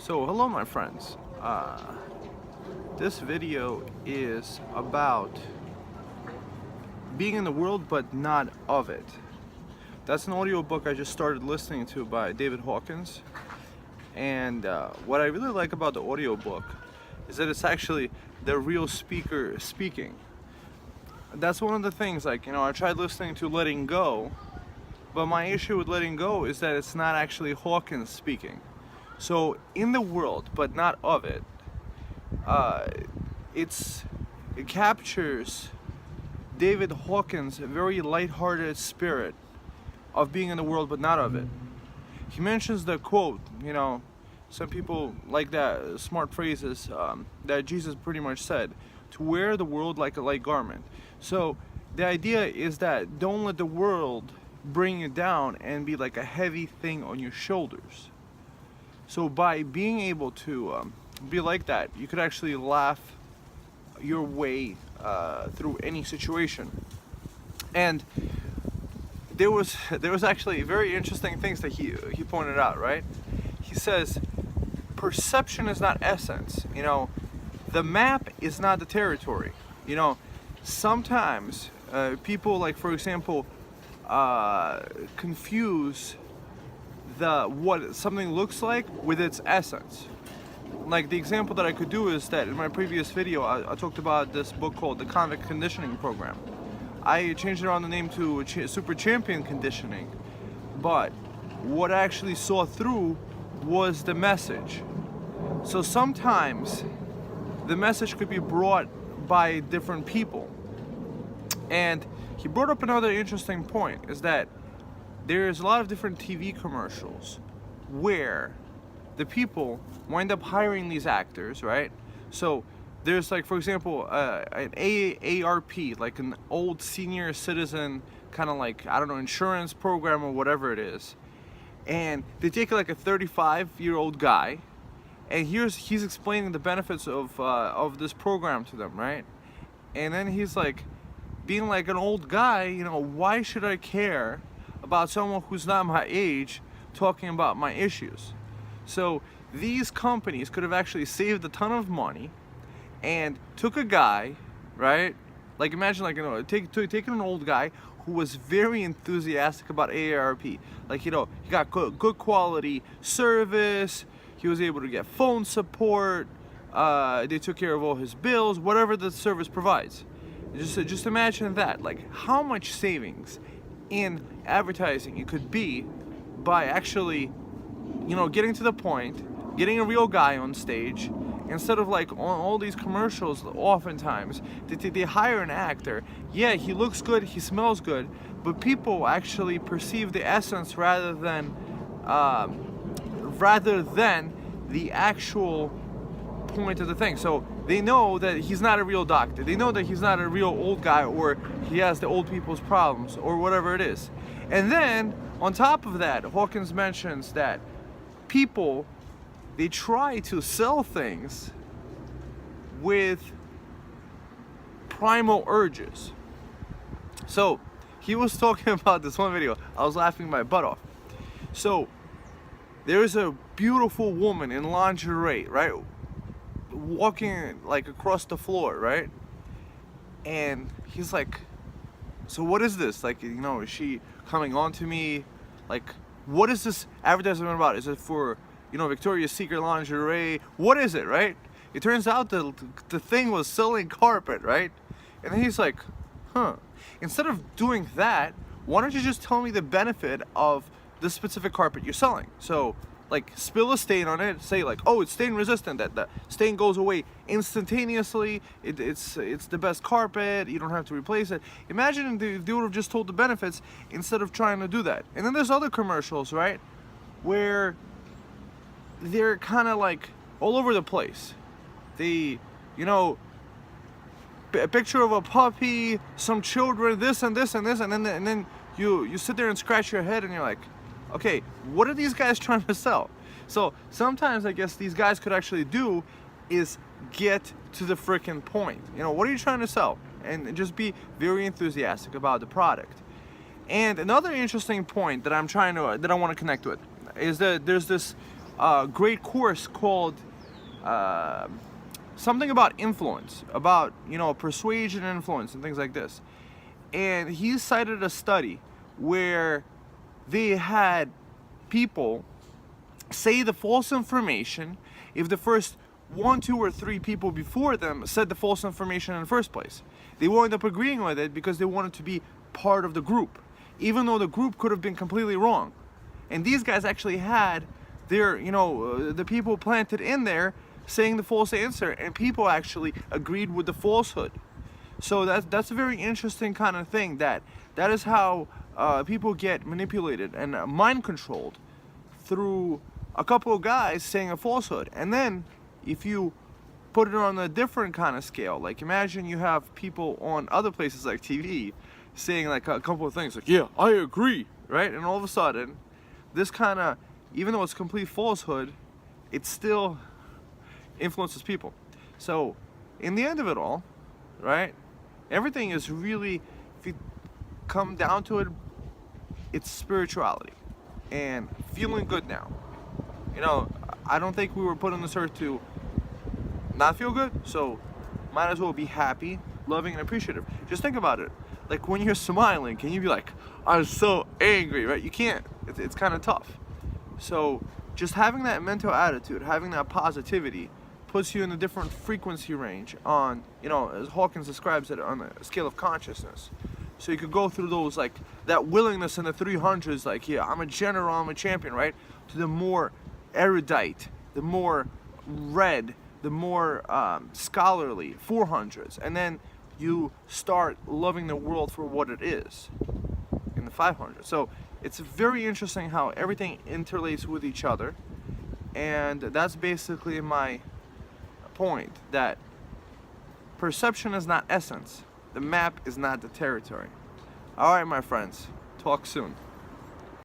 So hello my friends, this video is about being in the world but not of it. That's an audiobook I just started listening to by David Hawkins, and what I really like about the audiobook is that it's actually the real speaker speaking. That's one of the things, I tried listening to Letting Go, but my issue with Letting Go is that it's not actually Hawkins speaking. So in the world, but not of it, it captures David Hawkins' very lighthearted spirit of being in the world, but not of it. He mentions the quote, some people like that, smart phrases that Jesus pretty much said, to wear the world like a light garment. So the idea is that don't let the world bring you down and be like a heavy thing on your shoulders. So by being able to be like that, you could actually laugh your way through any situation. And there was actually very interesting things that he pointed out, right? He says, perception is not essence. The map is not the territory. Sometimes people, like for example, confuse what something looks like with its essence. Like the example that I could do is that in my previous video I talked about this book called The Convict Conditioning Program. I changed it around the name to Super Champion Conditioning, but what I actually saw through was the message. So sometimes the message could be brought by different people. And he brought up another interesting point, is that there's a lot of different TV commercials where the people wind up hiring these actors, right? So there's, like, for example, an AARP, like an old senior citizen kind of like, insurance program or whatever it is. And they take like a 35-year-old guy, and he's explaining the benefits of this program to them, right? And then he's like, being like an old guy, why should I care about someone who's not my age talking about my issues? So these companies could have actually saved a ton of money and took a guy, right? Like imagine taking an old guy who was very enthusiastic about AARP. Like, he got good quality service, he was able to get phone support, they took care of all his bills, whatever the service provides. Just imagine that, like how much savings in advertising it could be by actually, getting to the point, getting a real guy on stage, instead of like on all these commercials. Oftentimes they hire an actor. Yeah, he looks good, he smells good, but people actually perceive the essence rather than the actual point of the thing. So they know that he's not a real doctor, they know that he's not a real old guy, or he has the old people's problems or whatever it is. And then on top of that, Hawkins mentions that people, they try to sell things with primal urges. So he was talking about this one video, I was laughing my butt off. So there's a beautiful woman in lingerie, right, walking like across the floor, right? And he's like, so what is this? Like, is she coming on to me? Like, what is this advertisement about? Is it for, Victoria's Secret lingerie? What is it, right? It turns out the thing was selling carpet, right? And then he's like, instead of doing that, why don't you just tell me the benefit of this specific carpet you're selling? So, like, spill a stain on it, say like, oh, it's stain resistant, that the stain goes away instantaneously, it's the best carpet, you don't have to replace it. Imagine if they would have just told the benefits instead of trying to do that. And then there's other commercials, right, where they're kind of like all over the place. They, a picture of a puppy, some children, this and this and this, and then you sit there and scratch your head and you're like, okay, what are these guys trying to sell? So sometimes I guess these guys could actually do is get to the freaking point. What are you trying to sell? And just be very enthusiastic about the product. And another interesting point that I want to connect with is that there's this a great course called something about influence, about, you know, persuasion and influence and things like this. And he cited a study where they had people say the false information if the first 1, 2, or 3 people before them said the false information in the first place. They wound up agreeing with it because they wanted to be part of the group, even though the group could have been completely wrong. And these guys actually had their, you know, the people planted in there saying the false answer, and people actually agreed with the falsehood. So that's a very interesting kind of thing. That is how people get manipulated and mind controlled through a couple of guys saying a falsehood. And then if you put it on a different kind of scale, like imagine you have people on other places like TV saying like a couple of things like, yeah, I agree, right? And all of a sudden, this kind of, even though it's complete falsehood, it still influences people. So in the end of it all, right, everything is really, if you come down to it, it's spirituality and feeling good now. You know, I don't think we were put on this earth to not feel good, so might as well be happy, loving, and appreciative. Just think about it. Like when you're smiling, can you be like, I'm so angry, right? You can't. It's kind of tough. So just having that mental attitude, having that positivity, puts you in a different frequency range on, you know, as Hawkins describes it, on a scale of consciousness. So you could go through those, like, that willingness in the 300s, like, yeah, I'm a general, I'm a champion, right? To the more erudite, the more read, the more scholarly 400s. And then you start loving the world for what it is in the 500s. So it's very interesting how everything interlaces with each other. And that's basically my point, that perception is not essence. The map is not the territory. All right, my friends. Talk soon.